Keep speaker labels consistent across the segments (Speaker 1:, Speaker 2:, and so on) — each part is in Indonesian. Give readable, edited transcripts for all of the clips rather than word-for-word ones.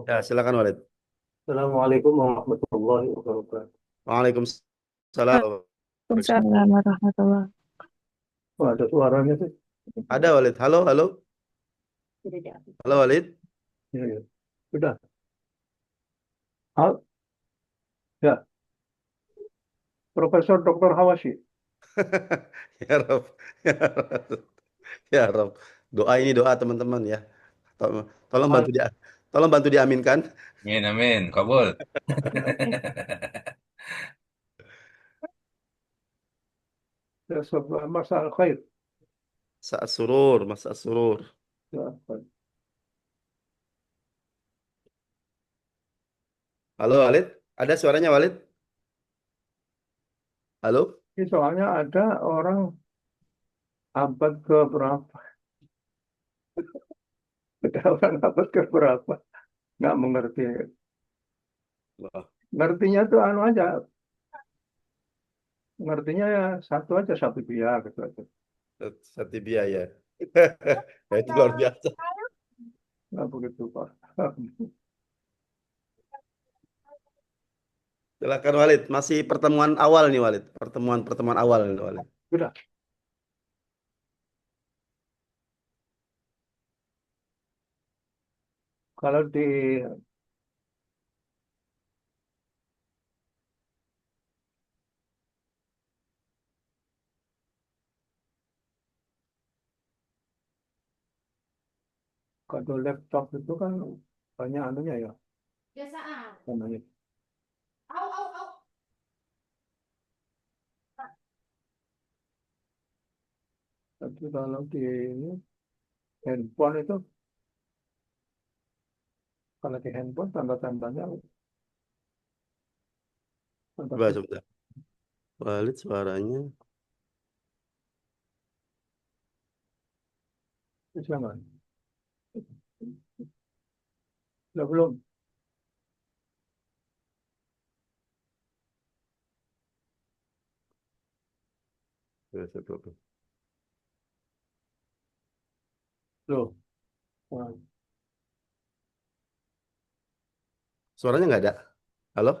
Speaker 1: Ya, silakan Walid.
Speaker 2: Assalamualaikum warahmatullahi wabarakatuh.
Speaker 1: Waalaikumsalam.
Speaker 3: Waalaikumsalam warahmatullahi.
Speaker 2: Oh, ada suaranya sih.
Speaker 1: Ada Walid. Halo, halo. Halo Walid.
Speaker 2: Ya, ya. Sudah. Hal, ya, Profesor Dr. Hawashi.
Speaker 1: Ya Rob. Ya Rob. Ya Rob. Doa ini doa teman-teman ya. Tolong
Speaker 2: Hal,
Speaker 1: bantu dia. Tolong bantu diaminkan.
Speaker 4: Amin, amin. Kabul.
Speaker 2: ya, sebuah masalah khair.
Speaker 1: Saat surur, masa surur.
Speaker 2: Ya, baik.
Speaker 1: Halo Walid. Ada suaranya Walid? Halo?
Speaker 2: Ini soalnya ada orang abad ke berapa? Ada orang abad ke berapa? Nggak mengerti.
Speaker 1: Wah,
Speaker 2: Ngertinya tuh anu aja. Ngertinya ya satu aja, satu biar gitu aja.
Speaker 1: Sati biaya. Ya, itu luar biasa.
Speaker 2: Nggak begitu, Pak.
Speaker 1: Silakan Walid. Masih pertemuan awal nih Walid. Pertemuan awal nih Walid.
Speaker 2: Sudah. Kalau di kalau laptop itu kan banyak anunya ya. Namanya. Tapi kalau di ini, handphone itu, kalau di handphone tanda-tandanya tanda
Speaker 1: Coba
Speaker 2: kutip.
Speaker 1: sebentar. Walid suaranya.
Speaker 2: Jangan. Lah, belum. Loh. Wah,
Speaker 1: Suaranya nggak ada. Halo?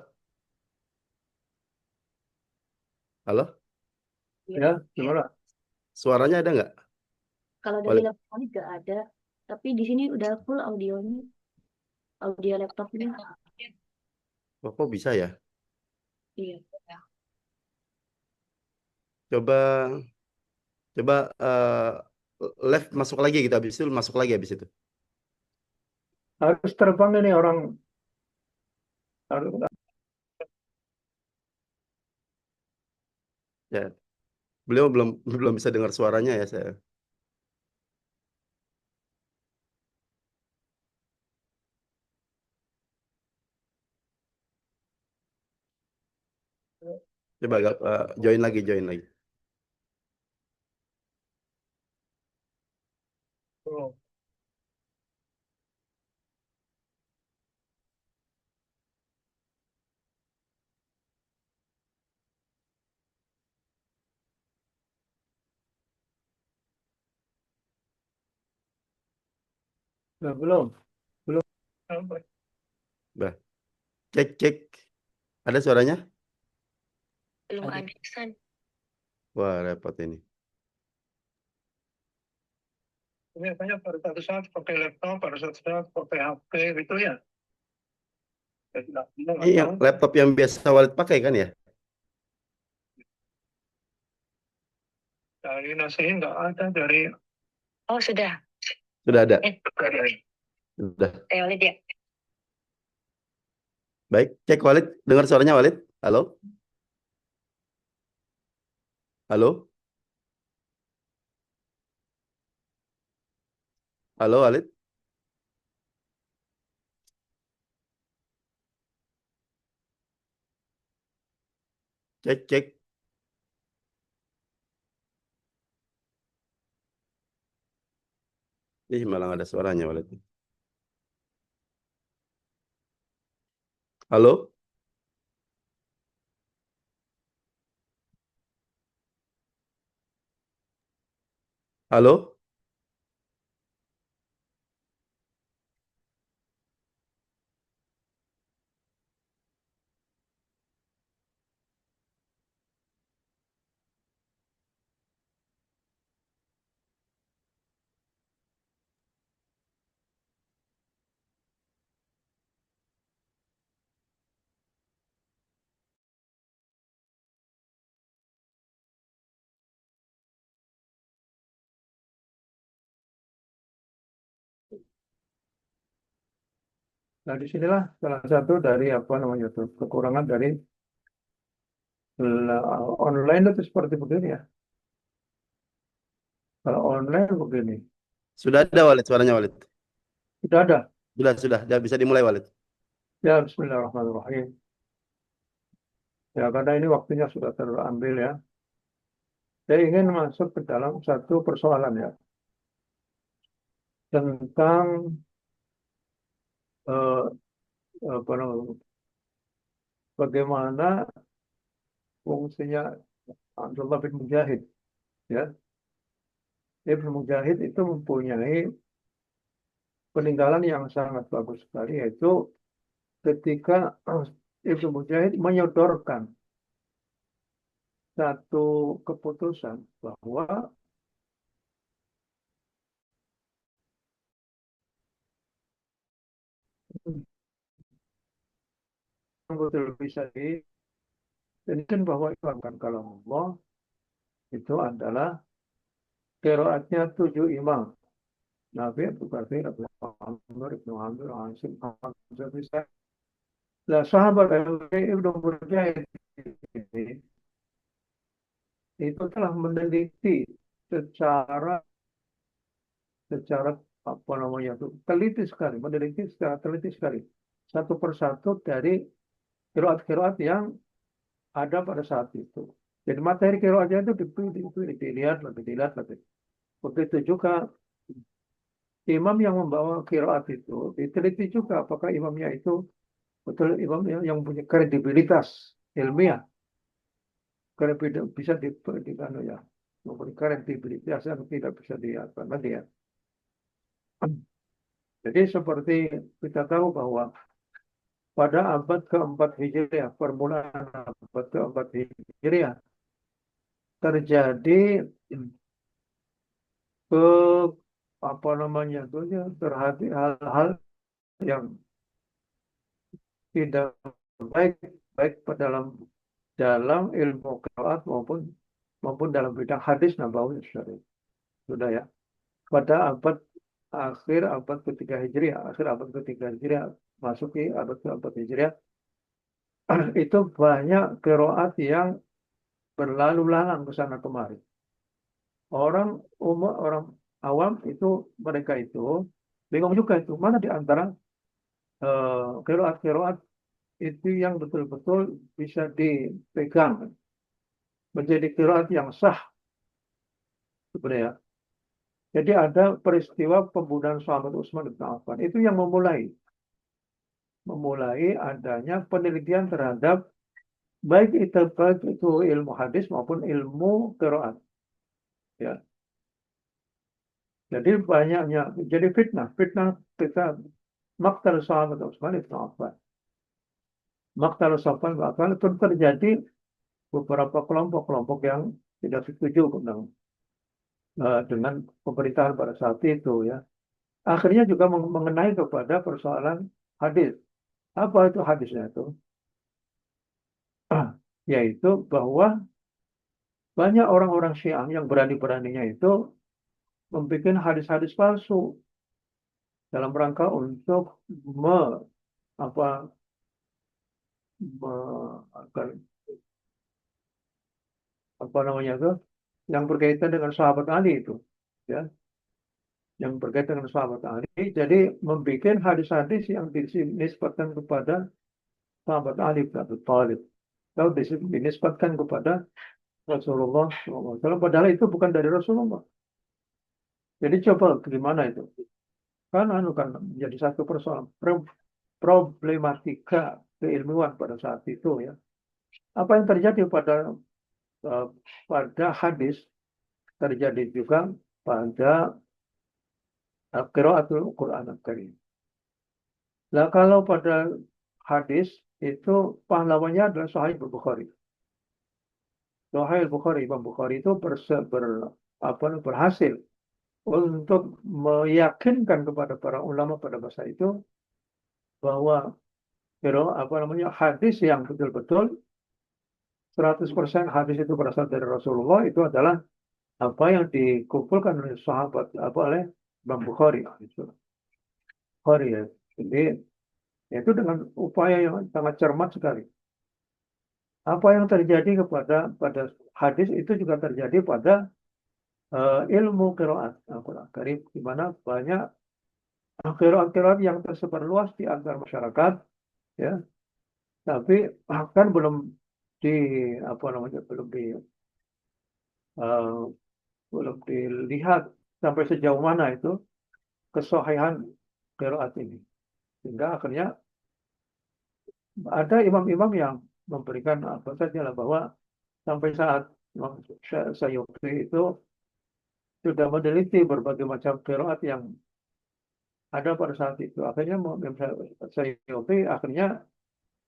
Speaker 1: Halo?
Speaker 2: ya, gimana?
Speaker 1: Suaranya ada nggak?
Speaker 3: Kalau dari
Speaker 1: Walid.
Speaker 3: laptop nggak ada, tapi di sini udah full audionya, audio laptopnya.
Speaker 1: Kok bisa ya?
Speaker 3: Iya.
Speaker 1: Coba coba live masuk lagi gitu habis itu masuk lagi habis itu.
Speaker 2: Harus terbang ini orang. Harus,
Speaker 1: Ya, beliau belum belum bisa dengar suaranya ya saya. Coba join lagi.
Speaker 2: lah, belum. Belum.
Speaker 1: Bah, cek cek. Ada suaranya?
Speaker 3: Belum
Speaker 2: Ada.
Speaker 3: ada San.
Speaker 1: Wah, repot ini.
Speaker 2: Biasanya pada satu saat pakai laptop, pada satu saat pakai HP gitu ya. Jadi, nggak
Speaker 1: Ini yang
Speaker 2: tahu.
Speaker 1: laptop yang biasa Walid pakai kan ya?
Speaker 2: Dari nasi nggak ada dari.
Speaker 3: Oh sudah.
Speaker 1: Sudah ada.
Speaker 2: Dari
Speaker 1: Sudah.
Speaker 3: Walid ya.
Speaker 1: Baik, cek Walid. Dengar suaranya Walid? Halo? Halo? Halo Walid? Cek cek. Ih, malah nggak ada suaranya Walid. Halo? Halo?
Speaker 2: Nah, disinilah salah satu dari apa namanya itu kekurangan dari online itu seperti begini ya. Kalau online begini,
Speaker 1: Sudah ada Walid suaranya Walid.
Speaker 2: sudah ada.
Speaker 1: Sudah, ya bisa dimulai Walid.
Speaker 2: Ya, Bismillahirrahmanirrahim. Ya, karena ini waktunya sudah terambil ya. Saya ingin masuk ke dalam satu persoalan ya tentang eh, apa namanya, bagaimana fungsinya Abdullah bin Mujahid ya. Ibnu Mujahid itu mempunyai peninggalan yang sangat bagus sekali, yaitu ketika Ibnu Mujahid menyodorkan satu keputusan bahwa betul bisa dijadikan bahwa itu akan kalau Allah itu adalah qiraatnya 7 imam. Nabi, Abu Bakar, Abu Amr, Ibnu Amr, Asim, Hamzah, bisa. Nah, sahabat Ibnu Mujahid ini itu telah meneliti secara secara apa namanya itu teliti sekali, meneliti secara teliti sekali satu persatu dari kiroat-kiroat yang ada pada saat itu. Jadi materi kiroatnya itu dilihat lagi. Begitu juga imam yang membawa kiroat itu diteliti juga apakah imamnya itu betul imam yang punya kredibilitas ilmiah, bisa anu ya, memberi kredibilitas yang tidak bisa apa nanti ya. Jadi seperti kita tahu bahwa pada abad keempat Hijriah, permulaan abad keempat Hijriah, terjadi ke apa namanya itu ya, terjadi hal-hal yang tidak baik baik dalam dalam ilmu qiraat maupun dalam bidang hadis nabawi syar'i. Sudah ya. Pada akhir abad ketiga Hijriah, masuk ke abad keempat Hijriah, itu banyak qiraat yang berlalu lalang ke sana kemari. Orang awam itu mereka itu bingung juga itu mana di antara qiraat itu yang betul-betul bisa dipegang menjadi qiraat yang sah sebenarnya. Jadi ada peristiwa pembunuhan sahabat Utsman bin Affan itu yang memulai adanya penelitian terhadap baik itu ilmu hadis maupun ilmu qiraat. Ya. Jadi banyaknya jadi fitnah kita maktal sahabat Utsman bin Affan. Maktal sahabat bin Affan itu terjadi beberapa kelompok-kelompok yang tidak setuju dengan pemerintahan pada saat itu ya. Akhirnya juga mengenai kepada persoalan hadis. Apa itu hadisnya itu? Yaitu bahwa banyak orang-orang Syiah yang berani-beraninya itu membuat hadis-hadis palsu dalam rangka untuk apa namanya itu yang berkaitan dengan sahabat Ali itu ya, yang berkaitan dengan sahabat Ali, jadi membuat hadis-hadis yang dinisbatkan kepada sahabat Ali bin Abi Thalib atau dinisbatkan kepada Rasulullah SAW, padahal itu bukan dari Rasulullah. Jadi coba gimana itu kan menjadi satu persoalan problematika keilmuan pada saat itu ya. Apa yang terjadi pada hadis terjadi juga pada qiraatul Quran Al-Karim. Nah, kalau pada hadis itu pahlawannya adalah Sahih Bukhari. Sahih Bukhari, Imam Bukhari itu berhasil untuk meyakinkan kepada para ulama pada masa itu bahwa hadis yang betul-betul 100% hadis itu berasal dari Rasulullah itu adalah apa yang dikumpulkan oleh sahabat oleh Imam Bukhari. Bukhari ya. Jadi Yaitu dengan upaya yang sangat cermat sekali. Apa yang terjadi pada hadis itu juga terjadi pada ilmu qiraat Al-Quran Karim, di mana banyak qiraat-qiraat yang tersebar luas di antara masyarakat, ya, tapi kan belum di apa namanya eh, belum dilihat sampai sejauh mana itu kesohihan qiraat ini, sehingga akhirnya ada imam-imam yang memberikan apa saja lah, bahwa sampai saat Imam Syafi'i itu sudah meneliti berbagai macam qiraat yang ada pada saat itu. Akhirnya Imam Syafi'i akhirnya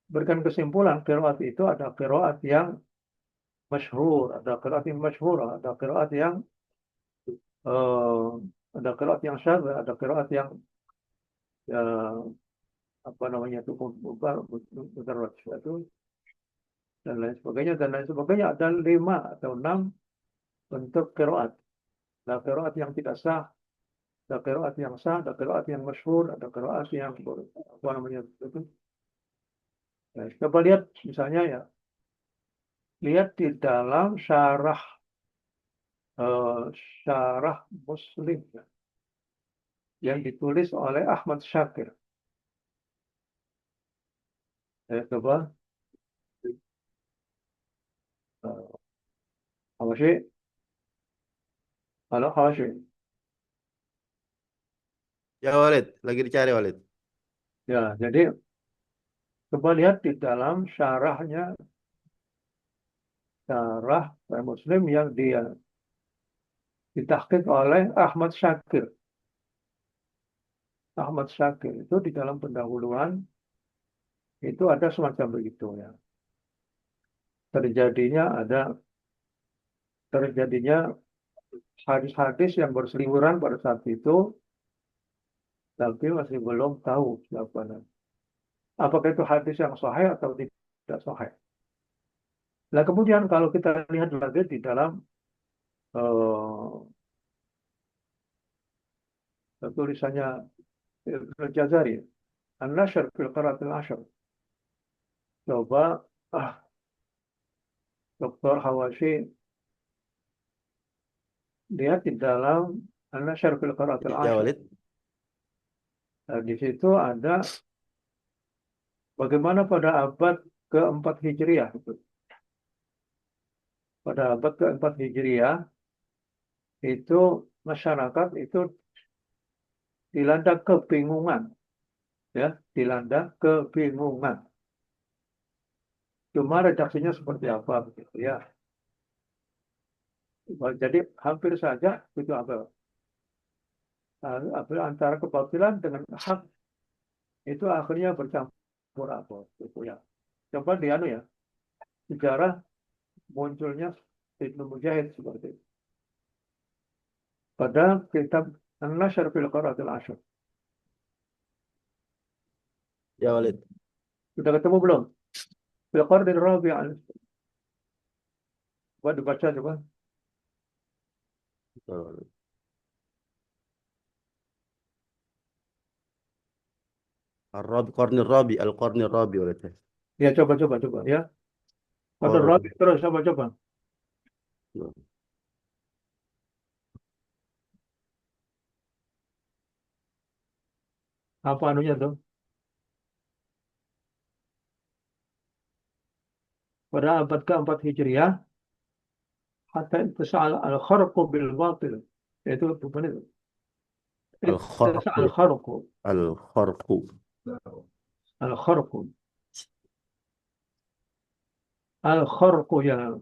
Speaker 2: berikan kesimpulan qiraat itu ada qiraat yang masyhur, ada qiraat yang masyhur, ada qiraat yang eh, ada qiraat yang syadz, ada qiraat yang eh, apa namanya itu mudarraj itu, dan lain sebagainya. Ada 5 atau 6 bentuk qiraat. Ada qiraat yang tidak sah, ada qiraat yang sah, ada qiraat yang masyhur, ada qiraat yang apa namanya itu. Nah, coba lihat misalnya, ya, lihat di dalam eh, syarah Muslim, ya, yang ditulis oleh Ahmad Syakir. Coba Hawashi, halo Hawashi.
Speaker 1: Ya Walid, lagi dicari Walid.
Speaker 2: Ya, jadi coba lihat di dalam syarah Sahih Muslim yang dia ditahqiq oleh Ahmad Syakir. Ahmad Syakir itu di dalam pendahuluan itu ada semacam begitu, ya. Terjadinya hadis-hadis yang berseliweran pada saat itu, tapi masih belum tahu siapa. Apakah itu hadis yang sahih atau tidak sahih. Nah, kemudian kalau kita lihat lagi di dalam tulisannya Ibnu Al-Jazari, An-Nashr fil Qiraatil Ashr. Coba Dr. Hawashi lihat di dalam An-Nashr fil Qiraatil
Speaker 1: Ya
Speaker 2: Ashr.
Speaker 1: Walid.
Speaker 2: Nah, di situ ada bagaimana pada abad keempat Hijriah. Pada abad keempat Hijriah itu masyarakat itu dilanda kebingungan, ya, dilanda kebingungan. Cuma redaksinya seperti apa begitu, ya. Jadi hampir saja itu antara kebatilan dengan hak itu akhirnya bercampur apa gitu, ya. Coba di ya, sejarah munculnya Ibnu Mujahid seperti itu. Pada kitab An-Nashr fil Qiraatil Ashr.
Speaker 1: Ya Walid.
Speaker 2: Sudah ketemu belum? Fil Qarnil Rabi' coba dibaca coba.
Speaker 1: Al-Qarni Rabi Walid.
Speaker 2: Ya, coba ya. Qarnil Rabi' terus coba. Apa anunya tuh? Pada abad keempat Hijriah, hatta intisal al-kharqu bil batil. Itu bukan itu. Intisal
Speaker 1: Al-Kharqu.
Speaker 2: al-kharqu.
Speaker 1: Al-Kharqu.
Speaker 2: Al-kharqu. Al-kharqu yang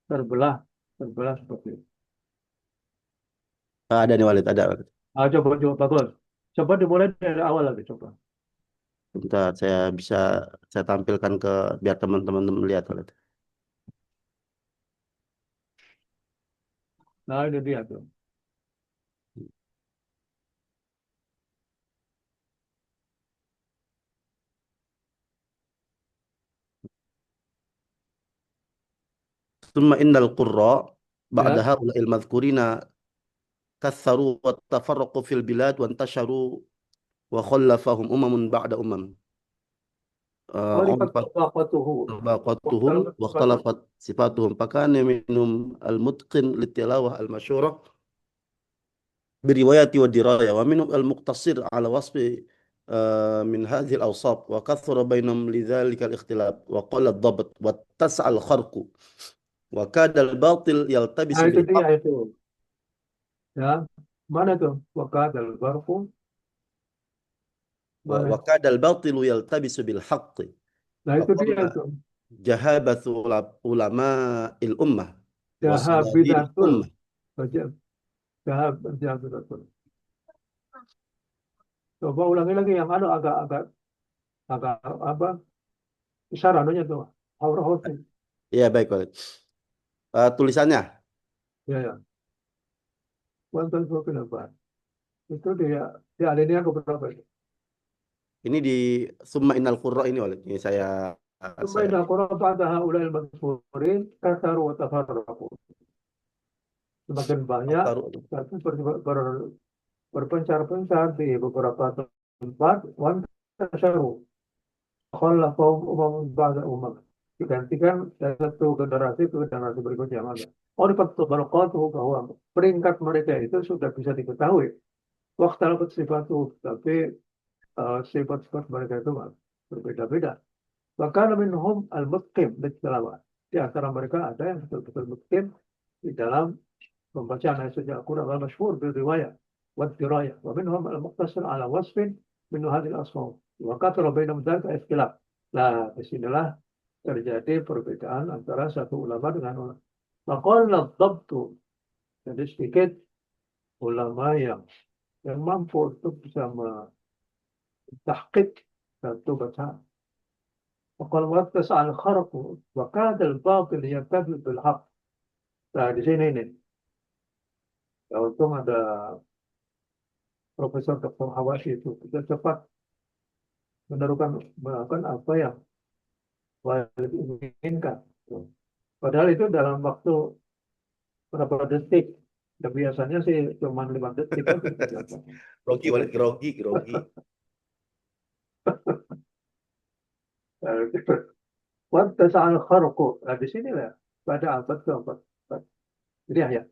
Speaker 2: terbelah seperti itu.
Speaker 1: Ada nih Walid, ada Walid.
Speaker 2: Coba bagus. Coba dimulai dari awal lagi, coba.
Speaker 1: Bentar, saya tampilkan biar teman-teman melihat Walid.
Speaker 2: Nah, ini dia tuh.
Speaker 1: ثم إن القراء بعد
Speaker 2: Ya,
Speaker 1: هؤلاء المذكورين كثروا وتفرقوا في البلاد وانتشروا وخلفهم أمم بعد أمم
Speaker 2: عرفت
Speaker 1: عرفت
Speaker 2: طبقته
Speaker 1: طبقاتهم
Speaker 2: واختلفت صفاته.
Speaker 1: واختلفت صفاتهم فكان منهم المتقن للتلاوة المشهورة بالرواية والدراية ومنهم المقتصر على وصف من هذه الأوصاف وكثر بينهم لذلك الاختلاف وقل الضبط واتسع الخرق وكاد الباطل يلتبس
Speaker 2: Nah itu dia
Speaker 1: بالحق
Speaker 2: itu. Ya, mana tuh? Wakadal barqu, mana?
Speaker 1: وكاد الباطل يلتبس بالحق
Speaker 2: Nah itu dia
Speaker 1: فقام
Speaker 2: itu.
Speaker 1: جهابة علماء الأمة وصناديد
Speaker 2: Jahabidatul.
Speaker 1: الأمة.
Speaker 2: Baca jahabidatul. Coba ulangi lagi yang ada agak-agak agak apa? Isyaratnya tuh. Huruf-huruf.
Speaker 1: Ya baik, baik. Tulisannya
Speaker 2: Ya ya. Kuantum berapa? Itu dia dia alinea ke berapa?
Speaker 1: ini di Summa Innal Qurra ini oleh ini
Speaker 2: ثم
Speaker 1: saya
Speaker 2: إذا قرأت بعد هؤلاء المذكورين كثروا وتفرقوا. Semakin banyak
Speaker 1: taruh
Speaker 2: tapi berpencar-pencar di beberapa tempat. Wantasyaru khallafahum umam ba'da umam. Digantikan dari satu generasi ke generasi berikutnya yang ada. Orifat tabarqatuhu bahwa peringkat mereka itu sudah bisa diketahui. Waktu sifatu tapi sifat-sifat mereka itu berbeda-beda. Bahkan minhum al-mutqim bitilawah. Di antara mereka ada yang betul-betul mutqim di dalam pembacaan ayat suci Al-Quran al-masyhur bil riwayah wa dirayah. Wa minhum al-muqtasir ala wasfin min hadhil asmaul. Wa kathara bainahum dzalika ikhtilaf. Nah, disinilah terjadi perbedaan antara satu ulama dengan ulama. Maqala dhabtu. Jadi sedikit ulama yang mampu untuk bisa mentahqiq satu bacaan. وقال واتسع الخرق وكاد الباطل يرتد بالحق. Nah, di sini nih, ya, untung ada Profesor Dr. Hawashi itu bisa cepat melakukan apa yang Walid inginkan. Padahal itu dalam waktu berapa detik. Dan biasanya sih cuma 5 detik kan.
Speaker 1: grogi, Walid, grogi, grogi.
Speaker 2: Wattasa al-kharqu. Nah, di sinilah pada abad keempat. Jadi ya,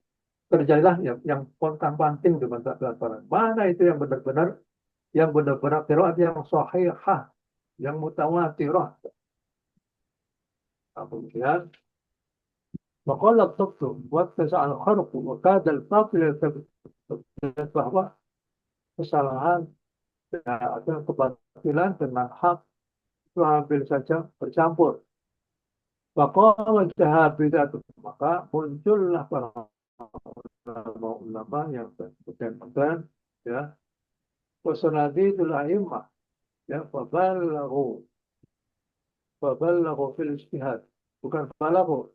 Speaker 2: terjadilah yang pontang-panting di mata pelajaran. Mana itu yang benar-benar qiraat yang sahihah, yang mutawatirah. Kemudian maqalat tabtu wattasa al-kharqu wa kada al-batil bahwa kesalahan atau kebatilan dengan hak itu hampir saja bercampur. Maka jahabidat, maka muncullah para ulama yang berpegang ya wasanadidul a'immah ya fabalaghu fil ijtihad, bukan balaghu,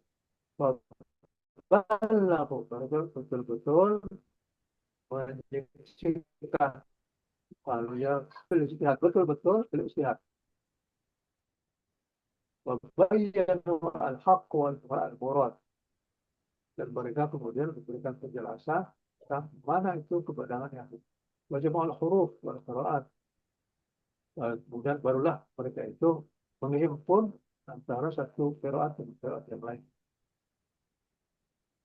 Speaker 2: fabalaghu mereka betul-betul menyaksikan kalau yang fil ijtihad betul-betul fil ijtihad wabayyanu al-haqq wal murad, dan mereka kemudian memberikan penjelasan tentang mana itu kebenaran yang wajibul huruf wal qiraat. Kemudian barulah mereka itu menghimpun antara satu qiraat dan qiraat yang lain.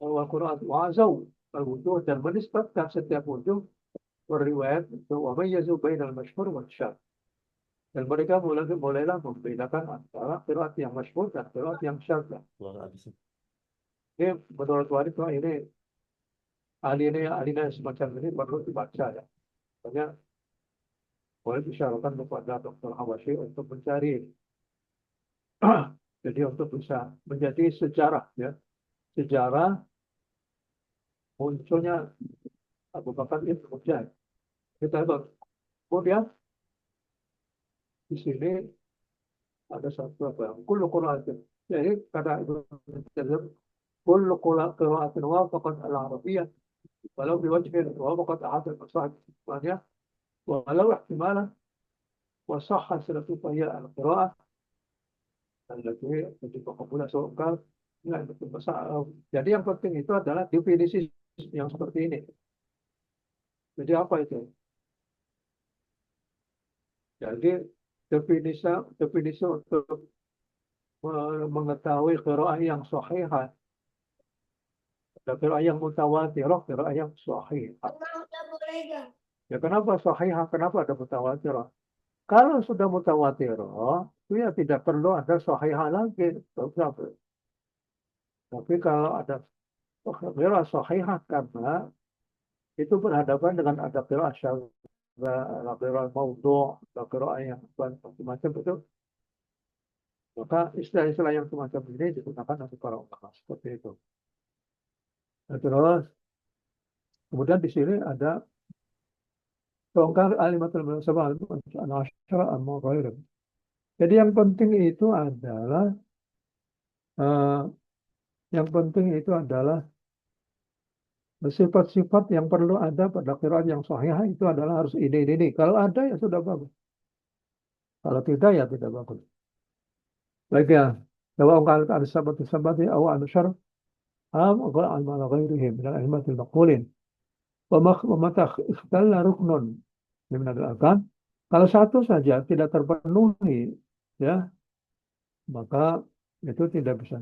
Speaker 2: Wal qiraat wa'azau al-wujuh, dan menisbatkan setiap wujuh berriwayat itu wa mayyazu bainal masyhur wal syadz. Dan mereka mulailah membedakan antara qiraat yang masyhur dan qiraat yang syadz. Ini menurut Walid ini ahlinya semacam ini perlu dibaca ya. Makanya Walid isyaratkan kepada Dr. Hawashi untuk mencari jadi untuk bisa menjadi sejarah ya, sejarah munculnya Abu Bakar Ibn Mujahid. Kita lihat kemudian di sini ada satu apa? Kullu qira'atin. Jadi kata Ibnu Jazar, kullu qira'atin wafaqat al-arabiyyah walau biwajhin wafaqat ahad al-masahib. Maksudnya walau ihtimalan wa sahha salatu hiya al-qira'ah allati tajibu qabula sawqal. Jadi yang penting itu adalah definisi yang seperti ini. Jadi apa itu? Jadi definisi definisi untuk mengetahui qiraah yang sahihah, ada qiraah yang mutawatirah, qiraah yang sahihah. Ya kenapa sahihah? Kenapa ada mutawatirah? Kalau sudah mutawatirah, itu ya tidak perlu ada sahihah lagi. Tapi kalau ada qiraah sahihah karena itu berhadapan dengan ada qiraah syadz, ada qiraah maudhu', ada qiraah yang macam-macam itu. Maka istilah-istilah yang semacam ini digunakan oleh para ulama seperti itu. Nah, terus kemudian di sini ada tongkar alimatul munasabah al-asyara al-mughayr. Jadi yang penting itu adalah sifat-sifat yang perlu ada pada qiraat yang sahih itu adalah harus ini. Kalau ada ya sudah bagus. Kalau tidak ya tidak bagus. Baik ya. Kalau kan ada sabati awal anusyar atau al-mana ghairihim min al-aimatil maqbulin. Wa mata ikhtalla ruknun min al-arkan. Kalau satu saja tidak terpenuhi ya, maka itu tidak bisa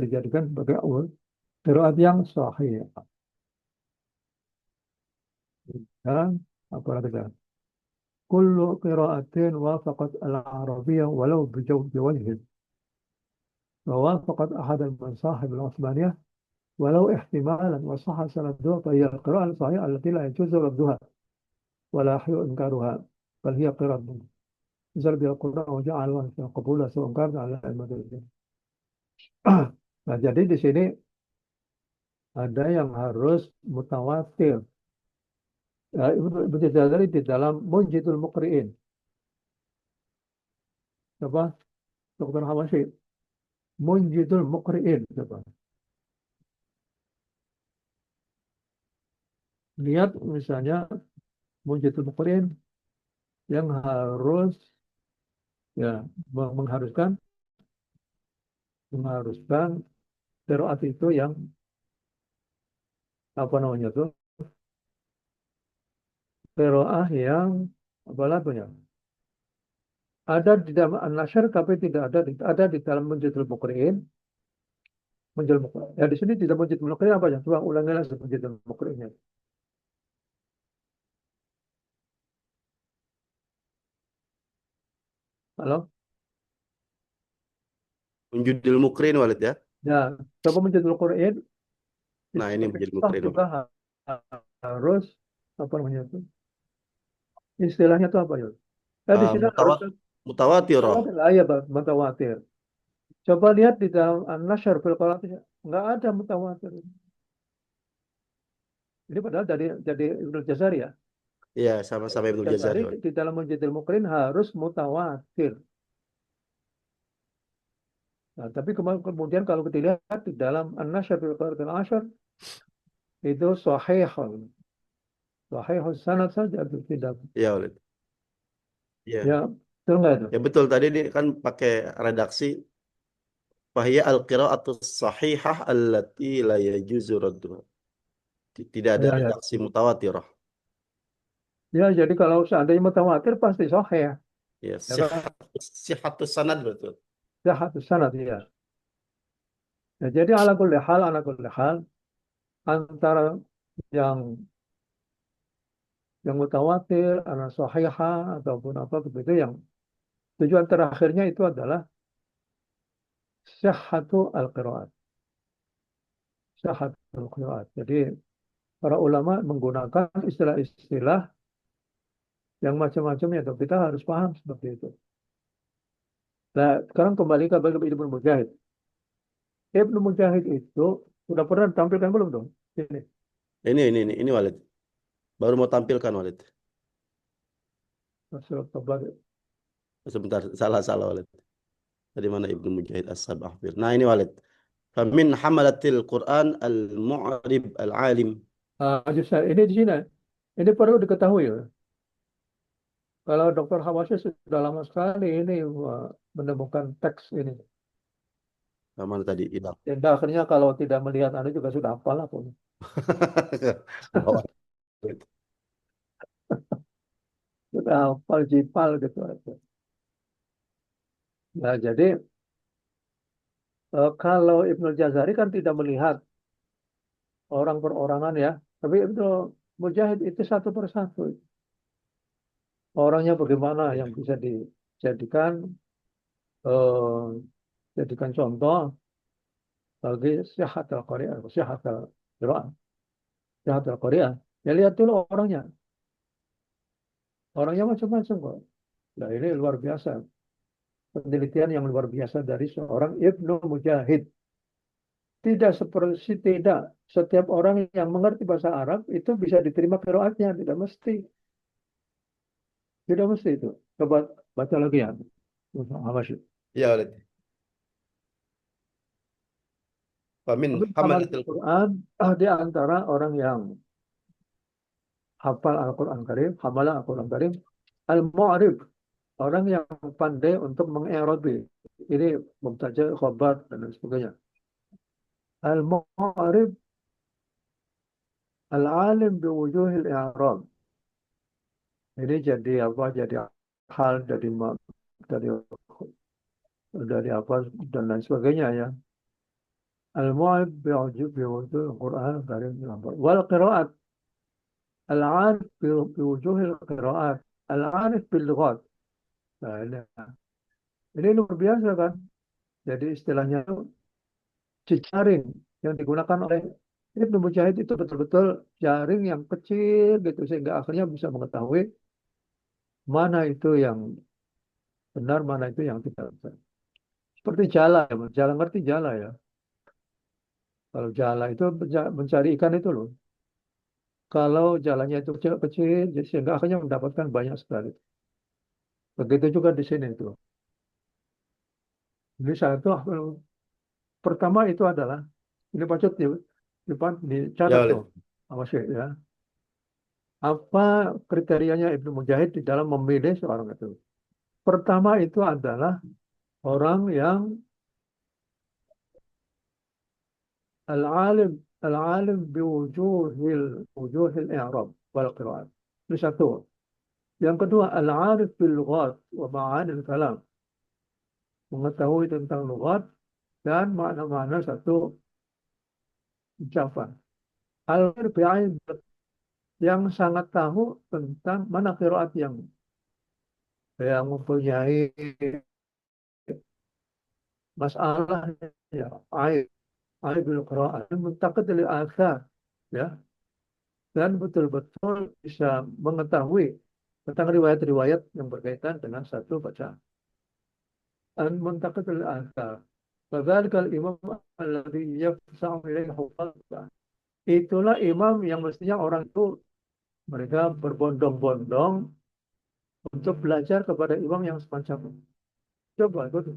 Speaker 2: dijadikan sebagai qiraat yang sahih. Dan apa lagi? كل قراءة وافقت العربية ولو بوجه ووافقت أحد المصاحب العثمانية ولو احتمالا وصح سندها فهي القراءة الصحيحة التي لا يجوز ردها ولا يحل إنكارها بل هي قراءة نزل بها القرآن وجعل قبولها سواء كان على المدرسة. Nah, jadi di sini ada yang harus mutawatir. Ibnu Jazari di dalam Munjidul Muqri'in. Coba Dr. Hawashi. Munjidul Muqri'in. Coba. Lihat misalnya Munjidul Muqri'in yang harus ya mengharuskan qiraat itu yang apa namanya tuh? Qiraah yang apa lagunya? Ada di dalam An-Nashr tapi tidak ada di dalam Munjidul Muqri'in. Ya di sini tidak Munjidul Muqri'in apa ya? Coba ulangi lagi Munjidul Muqri'innya. Halo?
Speaker 1: Munjidul Muqri'in Walid ya.
Speaker 2: Ya, coba Munjidul Muqri'in.
Speaker 1: Nah, ini Munjidul Muqri'in.
Speaker 2: Juga harus apa namanya itu? Istilahnya itu apa ya? Di sini
Speaker 1: mutawatirah.
Speaker 2: Ya, mutawatir. Coba lihat di dalam An-Nashr fil Qiraat nggak ada mutawatir. Ini padahal dari Ibnu Jazari ya.
Speaker 1: Iya, sama-sama Ibnu Jazari.
Speaker 2: Di dalam Munjidul Muqri'in harus mutawatir. Nah, tapi kemudian kalau dilihat di dalam An-Nashr fil Qiraat al-Ashr itu sahihun sanad saja itu tidak.
Speaker 1: Iya, Walid. Iya.
Speaker 2: Ya, betul nggak itu?
Speaker 1: Ya betul, tadi ini kan pakai redaksi fahiya al-qira'atus sahihah allati la yajuzu radduha. Tidak ada redaksi mutawatirah.
Speaker 2: Ya, jadi kalau seandainya mutawatir pasti sahih.
Speaker 1: Ya, sihhatus sanad betul.
Speaker 2: Sihhatus sanad ya. Ya, jadi ala kulli hal antara yang mutawatir, ana sahihah ataupun apa begitu yang tujuan terakhirnya itu adalah sihhatu al-qiraat. Sihhatul qiraat. Jadi para ulama menggunakan istilah-istilah yang macam-macamnya, kita harus paham seperti itu. Nah, sekarang kembali ke Ibnu Mujahid. Ibnu Mujahid itu sudah pernah tampilkan belum dong?
Speaker 1: Ini Walid. Baru mau tampilkan Walid. Sebentar, salah Walid. Dari mana Ibnu Mujahid As-Sabahfir? Nah, ini Walid. Famin hamalatil Quran al-mu'rib al-alim.
Speaker 2: Ini di sini. Ini perlu diketahui ya. Kalau Dr. Hawashi sudah lama sekali ini menemukan teks ini.
Speaker 1: Mana tadi hilang?
Speaker 2: Dan akhirnya kalau tidak melihat Anda juga sudah hafal pun. sampai hafal jipal gitu aja. Nah, jadi kalau Ibnu Jazari kan tidak melihat orang perorangan ya, tapi Ibnu Mujahid itu satu persatu. Orangnya bagaimana yang bisa dijadikan eh, jadikan contoh bagi sihat al-Qari'ah, sihat al-Qira'ah, sihat al-Qari'ah. Ya lihat dulu orangnya. Orangnya macam-macam kok. Nah ini luar biasa. Penelitian yang luar biasa dari seorang Ibnu Mujahid. Tidak setiap orang yang mengerti bahasa Arab itu bisa diterima qiraatnya, tidak mesti. Tidak mesti itu. Coba baca lagi ya. Hawashi.
Speaker 1: Ya Walid. Famin
Speaker 2: Tapi
Speaker 1: hamalatil
Speaker 2: Quran di antara orang yang hafal Al-Quran Karim, hamalah Al-Quran Karim, al-mu'arif, orang yang pandai untuk mengerobi. Ini mubtaja, khabar, dan lain sebagainya. Al-mu'arif, al-alim biwujuhil i'rab. Ini jadi apa? Jadi hal dari dari apa dan lain sebagainya ya. Al-mu'arif biwujuhil Quran Karim. Wal qiraat, al-arif biwujuhil qiraat, al-arif bil lughat. Nah, ini luar biasa kan? Jadi istilahnya itu jejaring yang digunakan oleh Ibnu Mujahid itu betul-betul jaring yang kecil gitu sehingga akhirnya bisa mengetahui mana itu yang benar, mana itu yang tidak benar. Seperti jala ya, Mas. Jala ngerti jala ya. Kalau jala itu mencari ikan itu loh. Kalau jalannya itu kecil-kecil, sehingga akhirnya mendapatkan banyak sekali. Begitu juga di sini itu. Ini satu pertama itu adalah ini patut
Speaker 1: Ya
Speaker 2: dicatat
Speaker 1: Walid.
Speaker 2: tuh, Mas ya. Apa kriterianya Ibnu Mujahid di dalam memilih seorang itu? Pertama itu adalah orang yang al-alim al-alim wujuhil i'rab wal qira'at. Ini satu. Yang kedua, al-arif bil lughat wa ma'anil kalam. Mengetahui tentang lughat dan makna-makna satu ucapan. Al-arif yang sangat tahu tentang mana qiraat yang mempunyai masalah ya, bil qiraat, muntaqid lil athar ya, dan betul-betul bisa mengetahui tentang riwayat-riwayat yang berkaitan dengan satu bacaan. Al-muntaqid lil athar. Fadzalika al-imam alladhi yafsa'u ilaihi hufaz. Itulah imam yang mestinya orang itu mereka berbondong-bondong untuk belajar kepada imam yang semacam ini. Coba ikut.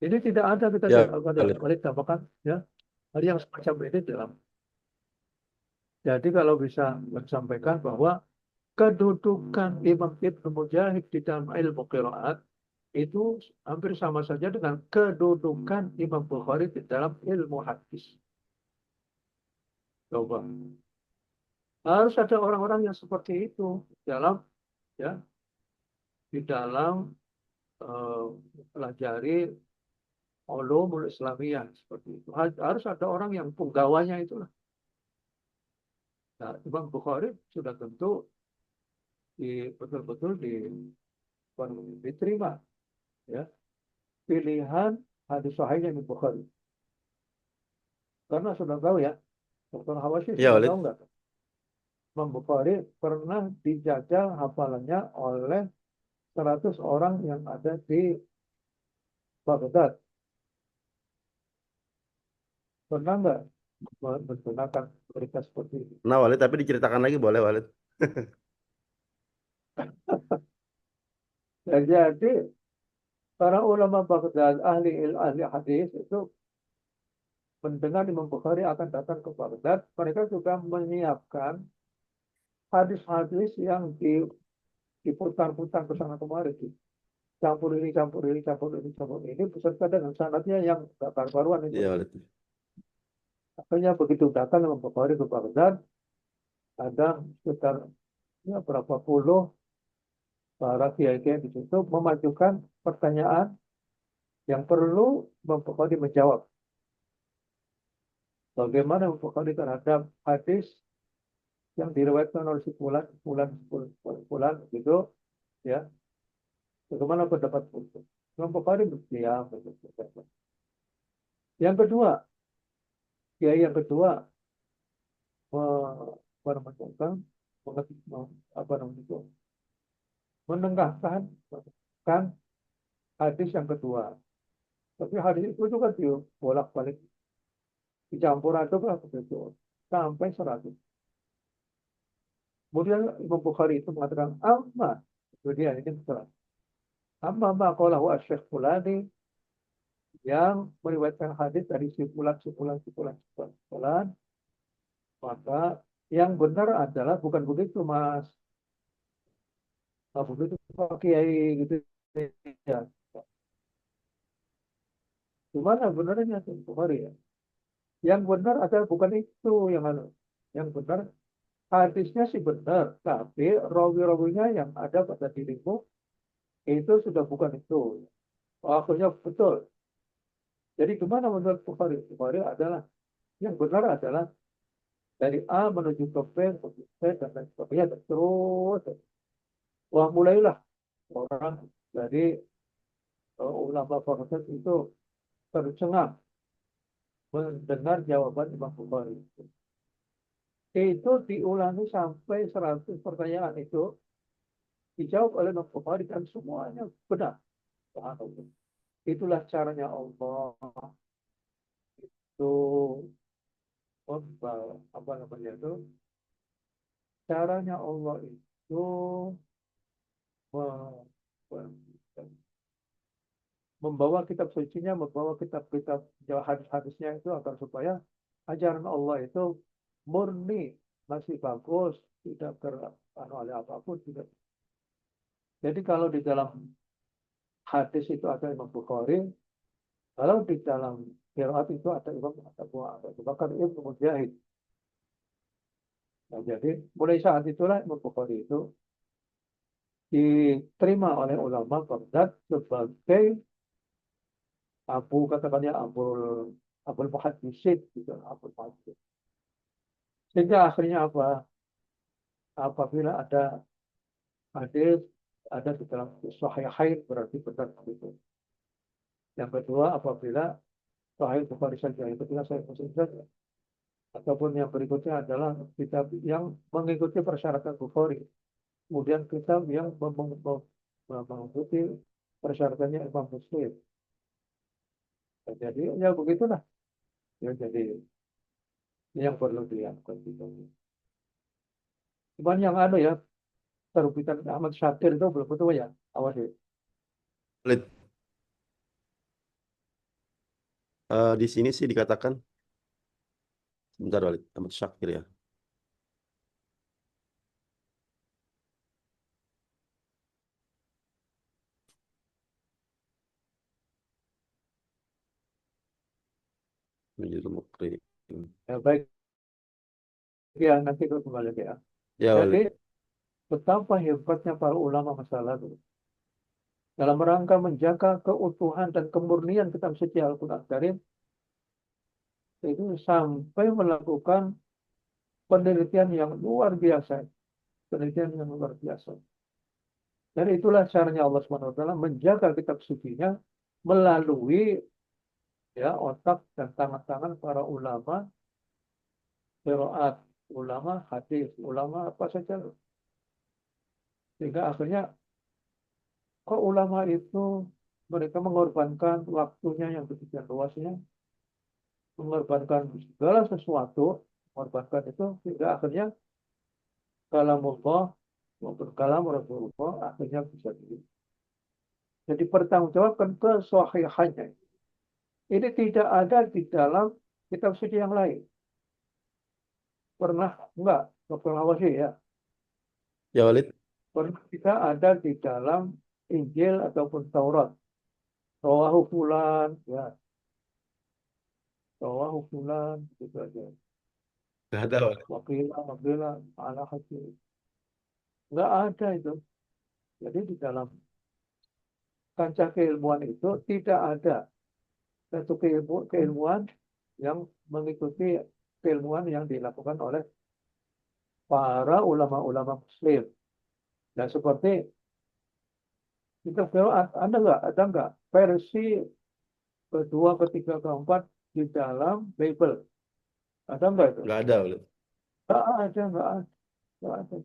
Speaker 2: Ini tidak ada kita
Speaker 1: Ya Walid.
Speaker 2: Walid katakan ya, hal yang semacam ini dalam. Jadi kalau bisa menyampaikan bahwa kedudukan Imam Ibnu Mujahid di dalam ilmu qiraat itu hampir sama saja dengan kedudukan Imam Bukhari di dalam ilmu hadis. Coba. Harus ada orang-orang yang seperti itu dalam ya di dalam pelajari ulumul Islamiyah seperti itu. Harus ada orang yang penggawanya itulah. Nah, Imam Bukhari sudah tentu betul-betul diterima ya pilihan hadis sahihnya Imam Bukhari. Karena sudah tahu ya, Dr. Hawashi
Speaker 1: Ya
Speaker 2: sudah
Speaker 1: Walid.
Speaker 2: tahu nggak? Imam Bukhari pernah dijajal hafalannya oleh 100 orang yang ada di Baghdad. Pernah nggak menggunakan berita seperti itu?
Speaker 1: Nah Walid, tapi diceritakan lagi boleh Walid.
Speaker 2: Dan jadi para ulama Baghdad, ahli hadis itu mendengar Imam Bukhari akan datang ke Baghdad, mereka juga menyiapkan hadis-hadis yang diputar-putar ke sana kemari. Campur ini, campur ini, campur ini, campur ini, beserta dengan sanadnya yang gak karuan itu.
Speaker 1: Ya Walid.
Speaker 2: Akhirnya begitu datang Imam Bukhari ke Baghdad, ada sekitar ya, berapa puluh para kiai-kiai di situ memajukan pertanyaan yang perlu Imam Bukhari menjawab. Bagaimana Imam Bukhari terhadap hadis yang diriwayatkan oleh si fulan, fulan, fulan, fulan, fulan, gitu, ya. Bagaimana pendapat itu? Imam Bukhari berdiam. Yang kedua, kiai yang kedua apa namanya, apa namanya itu, menenggahkan kan hadis yang kedua. Tapi hadis itu juga dibolak-balik, dicampur aduk lah begitu sampai 100. Kemudian Imam Bukhari itu mengatakan amma, itu dia ini betul. Amma maqalahu asy-syekh fulani, yang meriwayatkan hadis dari si fulan, si fulan, si fulan, si fulan, si fulan, maka yang benar adalah bukan begitu, Mas. Nah, begitu Pak Kiai gitu ya. Gimana benarnya Imam Bukhari ya? Yang benar adalah bukan itu yang benar. Hadisnya sih benar, tapi rawi-rawinya yang ada pada dirimu itu sudah bukan itu. Akhirnya betul. Jadi gimana menurut Bukhari? Bukhari adalah yang benar adalah dari A menuju ke B, menuju C, dan lain sebagainya. Dan terus, wah mulailah orang dari ulama Farhad itu tercengang mendengar jawaban Imam Bukhari. Itu diulangi sampai 100 pertanyaan itu dijawab oleh Imam Bukhari dan semuanya benar. Itulah caranya Allah itu apa namanya itu, caranya Allah itu membawa kitab sucinya, membawa kitab-kitab hadis-hadisnya itu agar supaya ajaran Allah itu murni, masih bagus, tidak teranu oleh apapun, tidak. Jadi kalau di dalam hadis itu ada Imam Bukhari, kalau di dalam qiraat itu ada Imam Abu Bakar Ibnu Mujahid. Nah, jadi mulai saat itulah Imam Bukhari itu diterima oleh ulama Baghdad sebagai katakannya Abul Muhaddisin gitu, Abul Muhaddis. Sehingga akhirnya apa? Apabila ada hadis ada di dalam Sahihain berarti benar begitu. Yang kedua, apabila Sahih Bukhari saja, yang ketiga Sahih Muslim saja, ataupun yang berikutnya adalah kitab yang mengikuti persyaratan Bukhari, kemudian kitab yang mengikuti persyaratannya Imam Muslim. Jadi ya begitulah. Ya, jadi yang perlu dilakukan gitu. Cuman yang ada ya, terbitan Ahmad Syakir itu belum betul ya, awas ya.
Speaker 1: Walid, di sini sih dikatakan, sebentar Walid, Ahmad Syakir ya. Menjadi mukri.
Speaker 2: Ya baik, ya nanti itu kembali ya.
Speaker 1: Ya
Speaker 2: Jadi
Speaker 1: Walid.
Speaker 2: betapa hebatnya para ulama masa lalu dalam rangka menjaga keutuhan dan kemurnian kitab suci Al-Quran Karim, itu sampai melakukan penelitian yang luar biasa, penelitian yang luar biasa. Dan itulah caranya Allah SWT menjaga kitab sucinya melalui ya otak dan tangan-tangan para ulama qiraat, ulama hadis, ulama apa saja. Sehingga akhirnya kok ulama itu mereka mengorbankan waktunya yang begitu luasnya, mengorbankan segala sesuatu, mengorbankan itu sehingga akhirnya kalamullah maupun kalam Rasulullah akhirnya bisa jadi pertanggungjawabkan kesahihannya. Ini tidak ada di dalam kitab suci yang lain. Pernah enggak? Dr. Awasi ya.
Speaker 1: Ya Walid.
Speaker 2: Pernah kita ada di dalam Injil ataupun Taurat. Rawahu fulan, ya. Rawahu fulan, gitu aja.
Speaker 1: Nggak ada Walid.
Speaker 2: Wakilah, ala hati. Enggak ada itu. Jadi di dalam kancah keilmuan itu tidak ada satu keilmuan yang mengikuti keilmuan yang dilakukan oleh para ulama-ulama Muslim. Dan seperti kita ada nggak versi kedua, ketiga, keempat di dalam Bible? Ada nggak itu?
Speaker 1: Nggak ada, Walid.
Speaker 2: Nggak ada.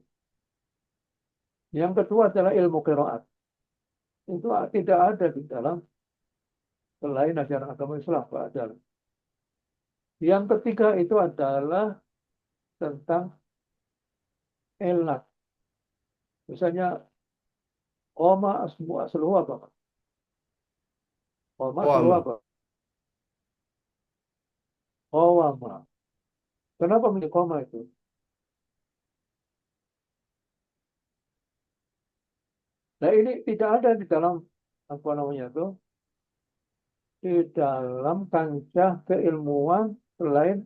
Speaker 2: Yang kedua adalah ilmu qiraat. Itu tidak ada di dalam selain ajaran agama Islam. Nggak ada. Yang ketiga itu adalah tentang elat. Misalnya, koma asluhu apa? Koma asluhu
Speaker 1: Qawama.
Speaker 2: apa? Qawama. Kenapa menjadi koma itu? Nah ini tidak ada di dalam apa namanya itu, di dalam kancah keilmuan selain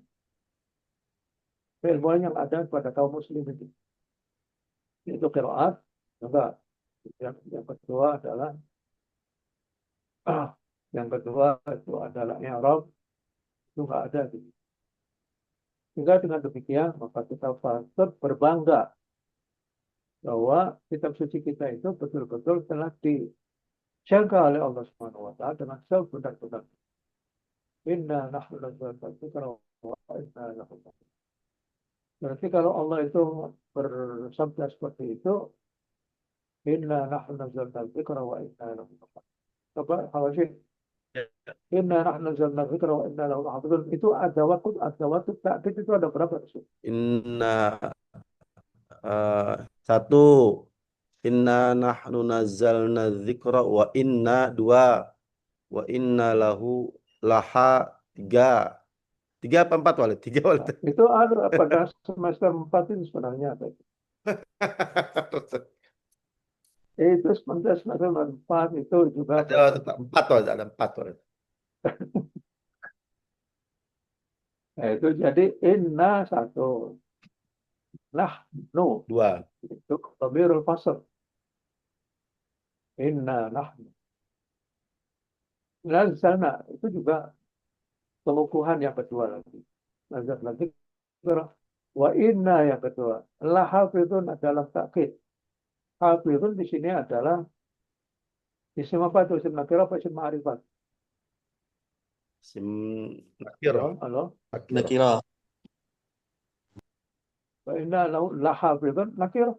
Speaker 2: keilmuan yang ada pada kaum muslim itu. Itu qiraat, enggak. Yang kedua adalah yang kedua itu adalah i'rab, itu enggak ada gitu. Sehingga dengan demikian maka kita patut berbangga bahwa kitab suci kita itu betul-betul telah dijaga oleh Allah Subhanahu wa taala dengan sebenar-benar. Inna nahnu nazzalna dzikra wa inna lahu lahafidhun. Berarti kalau Allah itu bersabda seperti itu, Inna nahnu nazzalna dzikra wa inna lahu lahafidhun. Coba hawasin. Inna nahnu nazzalna dzikra wa inna lahu lahafidhun. Itu ada waktu ta'kid itu ada berapa sih?
Speaker 1: Inna satu. Inna nahnu nazzalna dzikra wa inna dua. Wa inna lahu laha tiga. Tiga apa empat, Walid? Tiga, Walid.
Speaker 2: Itu ada pada semester 4 itu sebenarnya apa itu? Itu semester 4 itu juga
Speaker 1: Ada empat, Walid. Ada empat, Walid.
Speaker 2: Nah, itu jadi inna satu. Nahnu
Speaker 1: Dua.
Speaker 2: itu dhamirul fasl. Inna nahnu. Nah, di sana itu juga pengukuhan yang kedua lagi. Nazar lagi. Wa inna yang kedua. La hafidhun adalah takkid. Hafidhun di sini adalah isim apa itu? Isim nakirah apa isim ma'rifat?
Speaker 1: Sim nakir.
Speaker 2: Halo?
Speaker 5: Nakira.
Speaker 2: Wa inna lahu la hafidhun nakirah.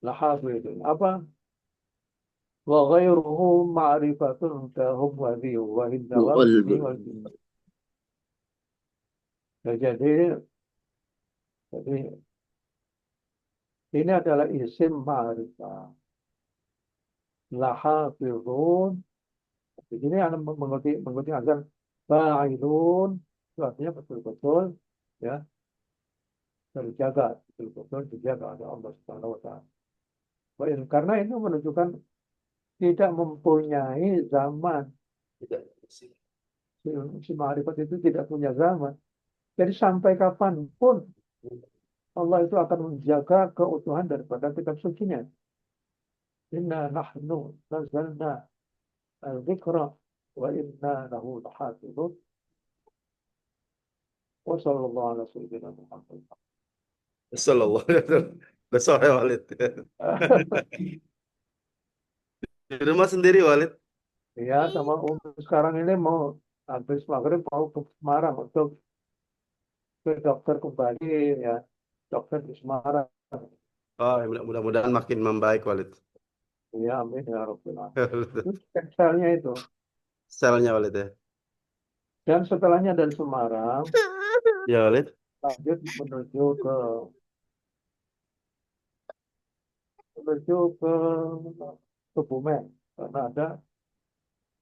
Speaker 2: La hafidhun. Apa? Wa ghairuhu ma'rifatun kahum wa dhi wa hinda wal jinni. Nah, jadi ini adalah isim ma'rifah. Lahafizun. Di sini ada mengikuti azan fa'ilun. Itu artinya betul-betul ya terjaga, betul-betul dijaga oleh Allah Subhanahu wa taala. Karena itu menunjukkan tidak mempunyai zaman. Si ma'rifat itu tidak punya zaman. Jadi sampai kapanpun Allah itu akan menjaga keutuhan daripada kitab sucinya. Inna nahnu nazzalna al-dzikra wa inna lahu lahafidhun. Wa sallallahu ala sayyidina Muhammad.
Speaker 1: Sallallahu alaihi wasallam. Besok ya, Walid. Di rumah sendiri, Walid.
Speaker 2: Ya, sama sekarang ini mau habis maghrib mau ke Semarang untuk ke dokter kembali ya, dokter di Semarang.
Speaker 1: Oh, mudah-mudahan makin membaik, Walid.
Speaker 2: Ya, amin ya rabbal alamin. Itu selnya itu.
Speaker 1: Selnya, Walid ya.
Speaker 2: Dan setelahnya dari Semarang
Speaker 1: Ya, Walid.
Speaker 2: lanjut menuju ke Kebumen karena ada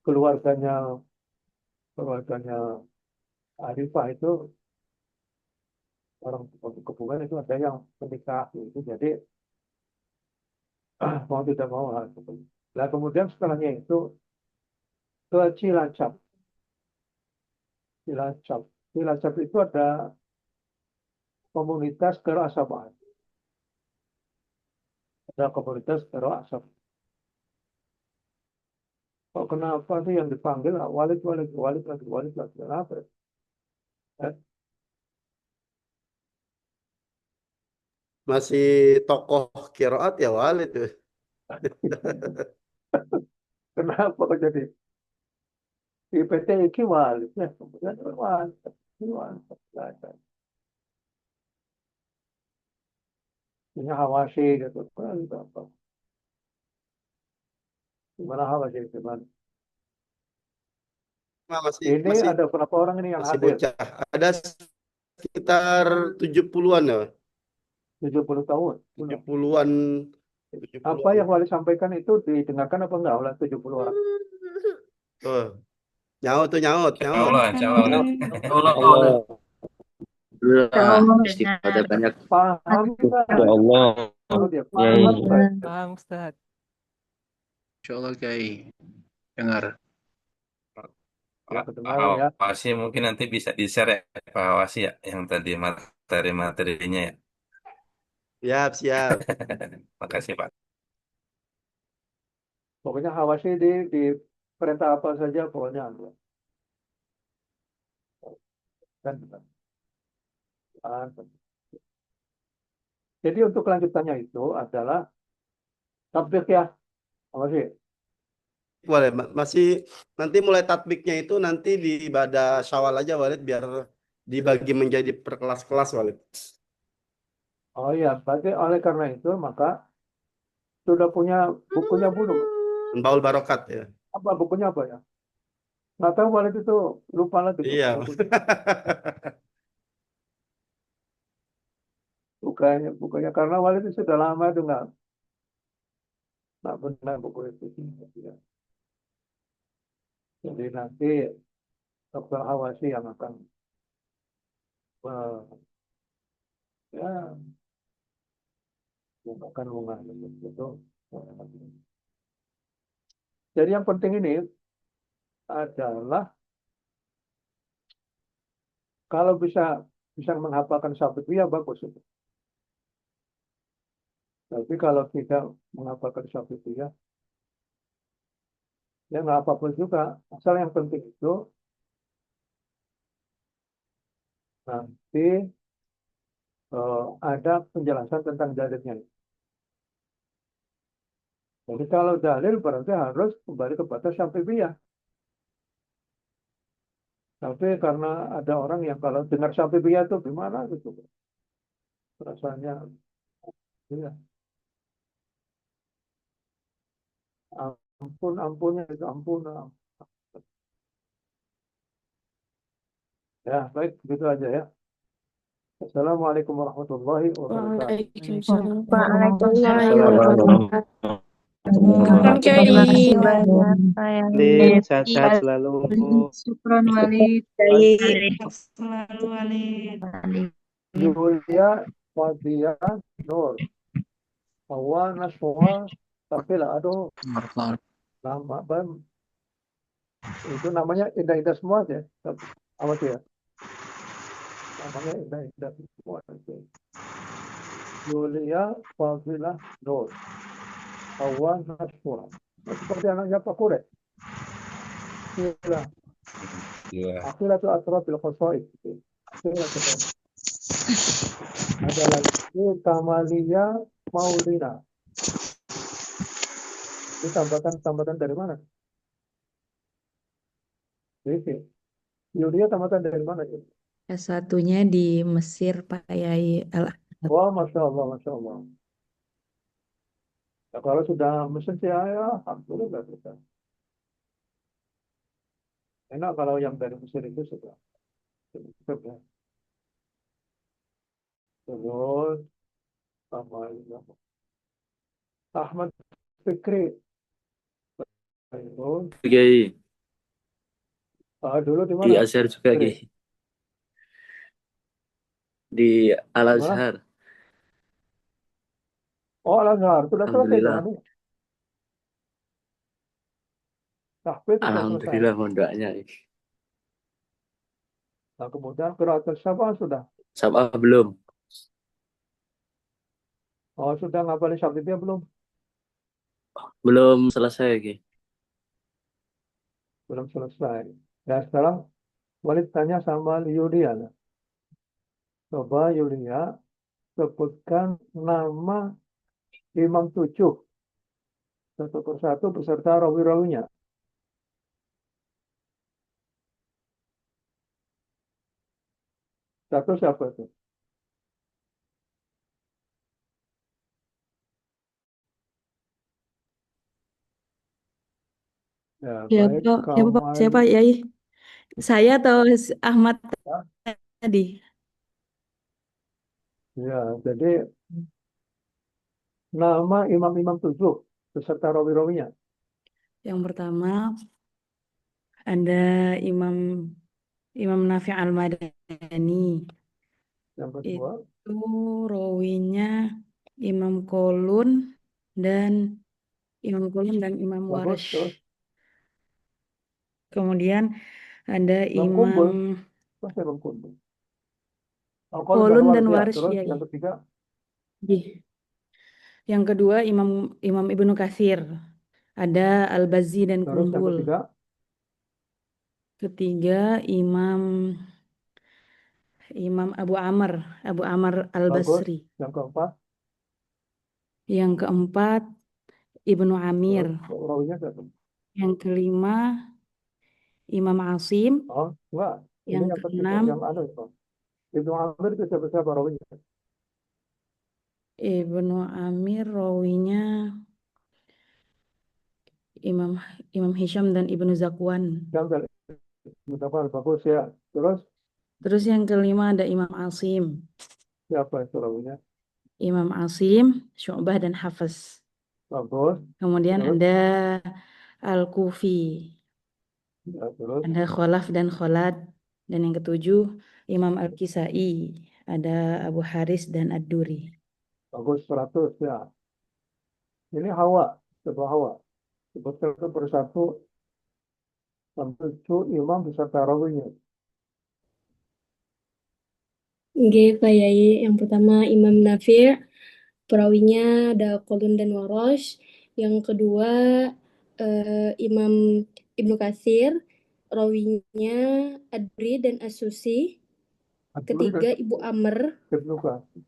Speaker 2: keluarganya keluarganya Arifah itu orang Kebumen itu ada yang menikah itu jadi mau tidak mau harus kembali. Nah kemudian setelahnya itu ke Cilacap. Cilacap itu ada komunitas keagamaan. ada komunitas qiraah asar. Kok kenapa sih yang dipanggil walid lagi, kenapa? Eh,
Speaker 1: Masih tokoh qiraat ya Walid tuh.
Speaker 2: Kenapa kok jadi IPT iki walid? Ya, kemudian walid, walid. Ini Hawasi gitu. Apa? Gimana Hawasi? Gimana?
Speaker 1: Masih
Speaker 2: Ini
Speaker 1: masih
Speaker 2: ada berapa orang ini yang
Speaker 1: masih
Speaker 2: hadir?
Speaker 1: bocah. Ada sekitar 70-an ya.
Speaker 2: 70 tahun.
Speaker 1: 70-an
Speaker 2: Apa
Speaker 1: 70-an.
Speaker 2: yang Wali sampaikan itu didengarkan apa enggak oleh 70 orang?
Speaker 1: Tuh. Nyaut tuh nyaut,
Speaker 4: Insya
Speaker 1: nyaut.
Speaker 4: Allah, insya Allah. Walid.
Speaker 5: Allah.
Speaker 3: Allah
Speaker 5: Istighfar banyak.
Speaker 2: Paham
Speaker 5: Ya
Speaker 2: enggak?
Speaker 5: Allah.
Speaker 2: Kalau dia
Speaker 5: Yai.
Speaker 2: paham enggak?
Speaker 6: Paham Ustaz.
Speaker 5: Insya Allah Kiai. Dengar.
Speaker 2: Ya kedengaran ya.
Speaker 4: Hawasi mungkin nanti bisa di-share ya, Pak Hawasi ya, yang tadi materi-materinya ya.
Speaker 1: Siap, siap.
Speaker 4: Makasih Pak.
Speaker 2: Pokoknya Hawasi di perintah apa saja pokoknya. Kan, jadi untuk kelanjutannya itu adalah tatbik ya. Hawasi.
Speaker 1: Boleh, masih nanti mulai tatbiknya itu nanti di ibadah Syawal aja Walid biar dibagi menjadi per kelas-kelas Walid.
Speaker 2: Oh iya, berarti oleh karena itu maka sudah punya bukunya belum?
Speaker 1: Baul Barokat ya.
Speaker 2: Apa bukunya apa ya? Nggak tahu Walid itu lupa lagi tuh
Speaker 1: Iya.
Speaker 2: bukunya. Bukannya karena Walid itu sudah lama itu nggak benar buku itu. Ya. Jadi nanti Dr. Hawasi yang akan ya akan mengajar itu. Jadi yang penting ini adalah kalau bisa menghafalkan Syafitiyah bagus itu. Tapi kalau tidak menghafalkan Syafitiyah, ya nggak apa-apa juga. Asal yang penting itu nanti ada penjelasan tentang dalilnya. Jadi kalau dalil berarti harus kembali kepada Syafitiyah. Tapi karena ada orang yang kalau dengar Syafitiyah itu gimana gitu. Rasanya ya, ampunnya itu ampun. Ya, baik, begitu aja ya. Assalamualaikum warahmatullahi wabarakatuh.
Speaker 3: Waalaikumsalam
Speaker 7: Waalaikumsalam
Speaker 3: warahmatullahi
Speaker 7: warahmatullahi
Speaker 3: wabarakatuh. Terima kasih banyak Pak
Speaker 7: Walid,
Speaker 3: Yai.
Speaker 7: sehat-sehat selalu.
Speaker 3: Syukron Walid.
Speaker 7: Selalu Walid.
Speaker 2: Julia Fadia Nur Hawa Naswa Tafila. Aduh, lama bang. Itu namanya indah-indah semua ya. Apa sih ya? Namanya indah-indah semua. Julia Fadila Nur Hawa Naswa. Seperti anaknya Pak Kure. Gila.
Speaker 4: Iya.
Speaker 2: Akhilah itu atrafil khosoid. Ada lagi Kamalia Maulina. Ini tambatan dari mana? Oke. Yulia tambatan dari mana?
Speaker 8: S1-nya di Mesir, Pak Yai.
Speaker 2: Wah, Masya Allah, Masya Allah. Ya, kalau sudah mesin sih, ya, alhamdulillah kita. Enak kalau yang dari Mesir itu sudah. Cukup, ya. Terus, sama Ahmad Fikri. Terus,
Speaker 5: Kiai.
Speaker 2: dulu di
Speaker 5: Di
Speaker 2: mana?
Speaker 5: Azhar juga
Speaker 2: Fikri.
Speaker 5: Kiai. Di Al
Speaker 2: Mana?
Speaker 5: Azhar.
Speaker 2: Oh, Al-Azhar. Sudah selesai
Speaker 5: Alhamdulillah.
Speaker 2: dong. Tahfidz sudah selesai.
Speaker 5: Alhamdulillah mohon doanya.
Speaker 2: Nah, kemudian qiraatul syafa'ah sudah.
Speaker 5: Sabah belum.
Speaker 2: Oh, sudah ngapalin sabitnya belum?
Speaker 5: Belum selesai, Ki.
Speaker 2: Belum selesai. Dan sekarang Walid tanya sama Yulia. Coba Yulia sebutkan nama imam tujuh satu persatu beserta rawi-rawinya. Satu siapa itu? Ya, baik.
Speaker 8: Siapa, siapa Pak?
Speaker 2: Kamal.
Speaker 8: Siapa Yai? Saya atau Ahmad tadi?
Speaker 2: Ya, jadi nama imam-imam tujuh beserta rawi-rawinya.
Speaker 8: Yang pertama ada Imam Imam Nafi' Al-Madani.
Speaker 2: Yang kedua,
Speaker 8: Itu rawinya Imam Kolun dan Imam
Speaker 2: bagus.
Speaker 8: Warsh.
Speaker 2: Terus
Speaker 8: Kemudian ada
Speaker 2: Imam Kumpul.
Speaker 8: Imam
Speaker 2: Terus Imam Kumpul. Oh, kalau
Speaker 8: Kolun dan
Speaker 2: ya.
Speaker 8: Warsh
Speaker 2: Terus
Speaker 8: ya.
Speaker 2: yang ketiga,
Speaker 8: Yang kedua Imam Ibnu Katsir. Ada Al-Bazzi dan
Speaker 2: terus yang
Speaker 8: Kumbul.
Speaker 2: ketiga,
Speaker 8: Ketiga Imam Abu Amr
Speaker 2: bagus.
Speaker 8: Al-Basri.
Speaker 2: Yang keempat,
Speaker 8: Yang keempat Ibnu Amir.
Speaker 2: terus rawinya siapa?
Speaker 8: Yang kelima Imam Asim.
Speaker 2: Oh, enggak. Ini
Speaker 8: Yang
Speaker 2: yang ketiga,
Speaker 8: keenam
Speaker 2: yang anu itu. Ibnu Amir itu siapa rawinya?
Speaker 8: Ibnu Amir rawinya Imam Imam Hisham dan Ibnu Zakwan.
Speaker 2: Yang dari bagus ya. Terus
Speaker 8: Terus yang kelima ada Imam Asim.
Speaker 2: siapa itu rawinya?
Speaker 8: Imam Asim, Syu'bah dan Hafiz.
Speaker 2: Bagus.
Speaker 8: Kemudian
Speaker 2: Terus,
Speaker 8: ada Al-Kufi.
Speaker 2: ya, terus
Speaker 8: Ada Khalaf dan Khalad. Dan yang ketujuh Imam Al-Kisai. Ada Abu Haris dan Ad-Duri.
Speaker 2: bagus 100 ya. Ini Hawa, sebuah Hawa. Sebutkan satu persatu sampai 7 imam beserta rawinya.
Speaker 6: Oke, Pak Yai. Yang pertama Imam Nafi', perawinya ada Qalun dan Warash. Yang kedua Imam Ibnu Katsir, rawinya Adri dan As-Susi. Ketiga Ibu Amr.
Speaker 2: Ibnu Katsir.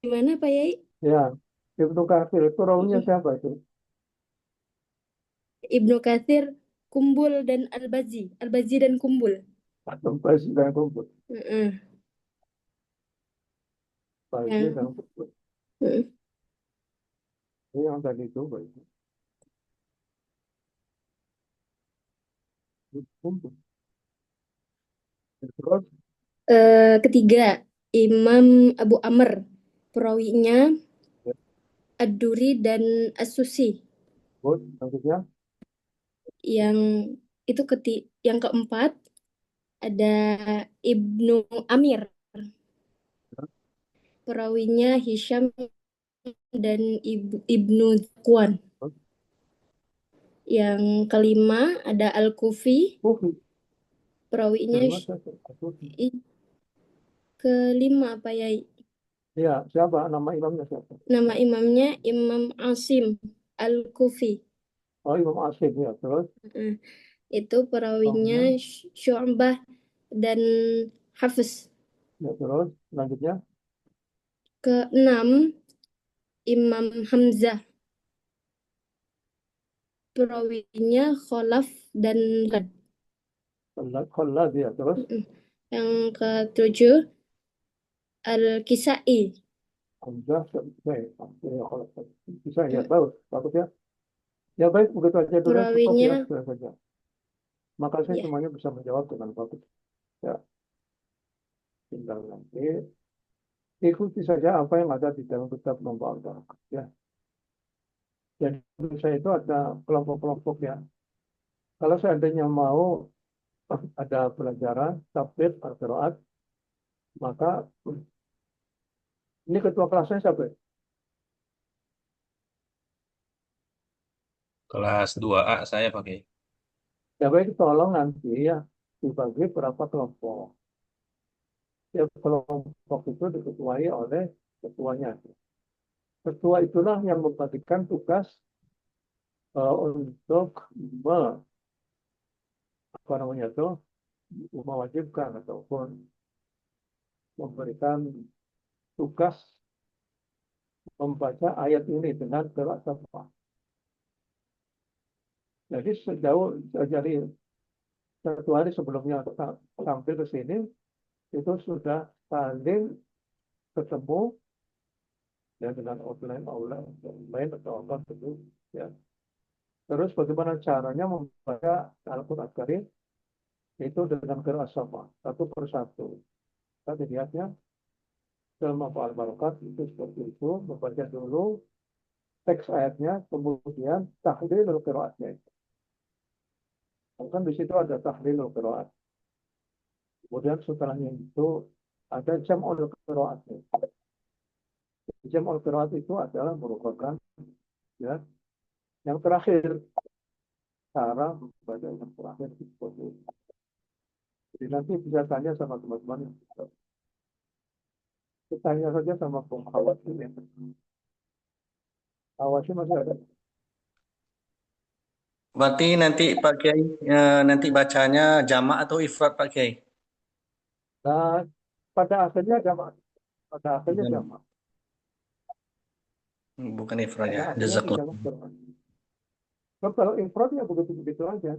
Speaker 6: Gimana Pak Yai?
Speaker 2: Ya, Ibnu Katsir itu rawinya siapa itu?
Speaker 6: Ibnu Katsir, Kumbul dan Al-Bazi dan Kumbul.
Speaker 2: Tempat dan kumpul.
Speaker 6: Heeh.
Speaker 2: Baik dan kumpul.
Speaker 6: Heeh.
Speaker 2: Ini yang tadi itu baik. Kumpul. Terus,
Speaker 6: Ketiga Imam Abu Amr, perawinya Ad-Duri dan As-Susi.
Speaker 2: maksudnya
Speaker 6: Yang itu yang keempat ada Ibnu Amir, perawinya Hisham dan Ibnu Zakwan. Yang kelima ada Al-Kufi,
Speaker 2: Kufi.
Speaker 6: perawinya
Speaker 2: Kufi.
Speaker 6: kelima apa ya?
Speaker 2: Ya, siapa nama imamnya siapa?
Speaker 6: Nama imamnya Imam Asim Al-Kufi.
Speaker 2: Oh, Imam Asim ya. Terus
Speaker 6: itu perawinya Syu'bah dan Hafiz.
Speaker 2: ya, terus selanjutnya
Speaker 6: Keenam Imam Hamzah, perawinya Khalaf dan
Speaker 2: Khalad ya. Terus
Speaker 6: yang ketujuh Al-Kisai.
Speaker 2: Hamzah bisa ya, bagus ya. Ya baik, begitu aja dulu.
Speaker 6: Perawinya
Speaker 2: Cukup ya, saja. Maka saya semuanya bisa menjawab dengan bagus. Ya, tinggal nanti ikuti saja apa yang ada di dalam kitab nombor ya. Jadi saya itu ada kelompok-kelompok ya. Kalau seandainya mau ada pelajaran tafsir al-qiraat, maka ini ketua kelasnya siapa?
Speaker 4: Kelas 2A saya pakai.
Speaker 2: Ya baik, tolong nanti ya dibagi berapa kelompok. Setiap kelompok itu diketuai oleh ketuanya. Ketua itulah yang membagikan tugas untuk apa namanya itu mewajibkan ataupun memberikan tugas membaca ayat ini dengan gerak cepat. Jadi dari 1 hari sebelumnya sampai ke sini itu sudah saling ketemu ya dengan offline atau apa gitu ya. Terus bagaimana caranya membaca Al-Quran Karim itu dengan gerak sama satu persatu. Kita dilihatnya dalam al-barakat itu seperti itu, membaca dulu teks ayatnya, kemudian tahlilul qiraatnya. Kan di situ ada tahlilul qiraat. Kemudian setelahnya itu ada jam'ul qiraat. Jam'ul qiraat itu adalah merupakan ya yang terakhir, cara membaca yang terakhir seperti itu. Jadi nanti bisa tanya sama teman-teman. Tanya saja sama Bung Hawasim ya. Hawasim masih ada.
Speaker 9: Berarti nanti Pak Kiai nanti bacanya jamak atau ifrat Pak Kiai?
Speaker 2: Nah, pada akhirnya jamak. Pada akhirnya jamak.
Speaker 9: Bukan ifrat ya.
Speaker 2: Pada akhirnya
Speaker 9: Jazakallah.
Speaker 2: dijamak jamak. Kalau ifrat ya begitu-begitu aja.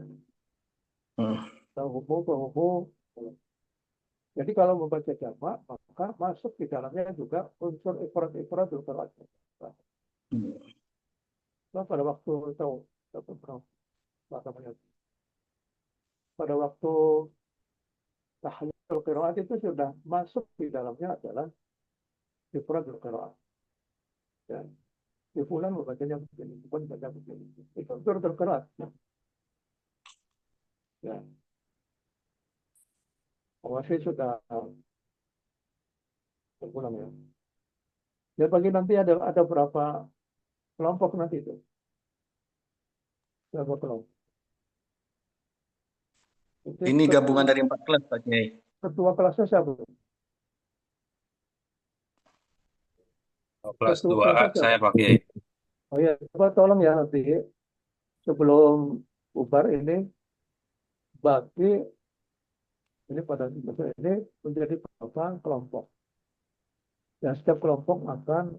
Speaker 2: Tahu. Jadi kalau membaca jamak, maka masuk di dalamnya juga unsur ifrat qiraat. Nah, pada waktu pada waktu tahlil qiraat itu sudah masuk di dalamnya adalah ifrat qiraat. Ya. Di bulan membacanya begini, bukan baca begini. Itu unsur qiraat. Ya. Masih sudah pulang ya. Ya bagi nanti ada berapa kelompok nanti itu? Berapa kelompok?
Speaker 9: Ini gabungan dari 4 kelas Pak Kiai.
Speaker 2: Ketua kelasnya siapa?
Speaker 4: Kelas
Speaker 2: Ketua
Speaker 4: 2A
Speaker 2: kelasnya
Speaker 4: saya
Speaker 2: siapa?
Speaker 4: Pak Kiai.
Speaker 2: Oh ya, coba tolong ya nanti sebelum bubar ini bagi ini pada ini menjadi beberapa kelompok. Dan setiap kelompok akan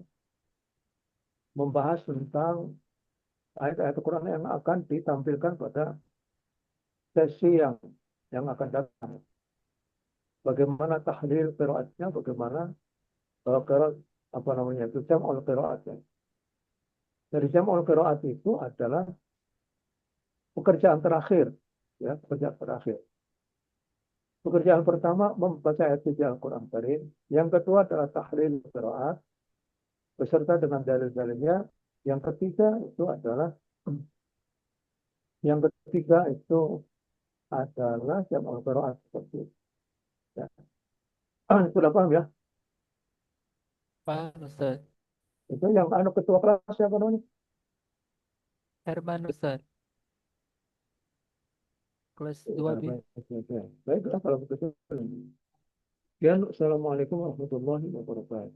Speaker 2: membahas tentang ayat-ayat Al-Quran yang akan ditampilkan pada sesi yang akan datang. Bagaimana tahlil qiraatnya, bagaimana qiraat apa namanya itu jam'ul qiraatnya. Dari jam'ul qiraat itu adalah pekerjaan terakhir, ya pekerjaan terakhir. Pekerjaan pertama membaca ayat suci Al-Quran Karim. Yang kedua adalah tahlil qiraat beserta dengan dalil-dalilnya. Yang ketiga itu adalah jam'ul qiraat seperti itu. Ya. Sudah paham ya?
Speaker 10: Paham, Ustaz.
Speaker 2: Itu yang ketua kelas siapa namanya?
Speaker 10: Herman, Ustaz. Kelas 2B.
Speaker 2: Baiklah kalau begitu. Sekian, Assalamualaikum warahmatullahi wabarakatuh.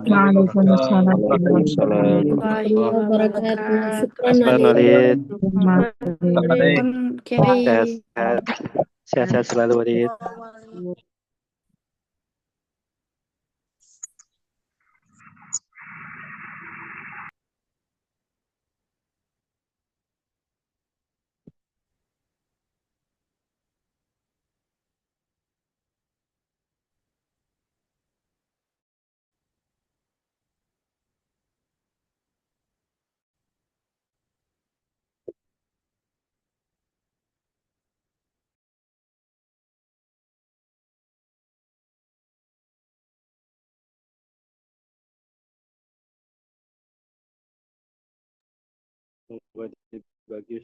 Speaker 7: Waalaikumsalam warahmatullahi
Speaker 6: wabarakatuh. Syukran
Speaker 7: wabarakatuh.
Speaker 6: Walid.
Speaker 7: Walid.
Speaker 6: Kiai.
Speaker 7: Sehat-sehat selalu Walid.
Speaker 1: Wajib bagi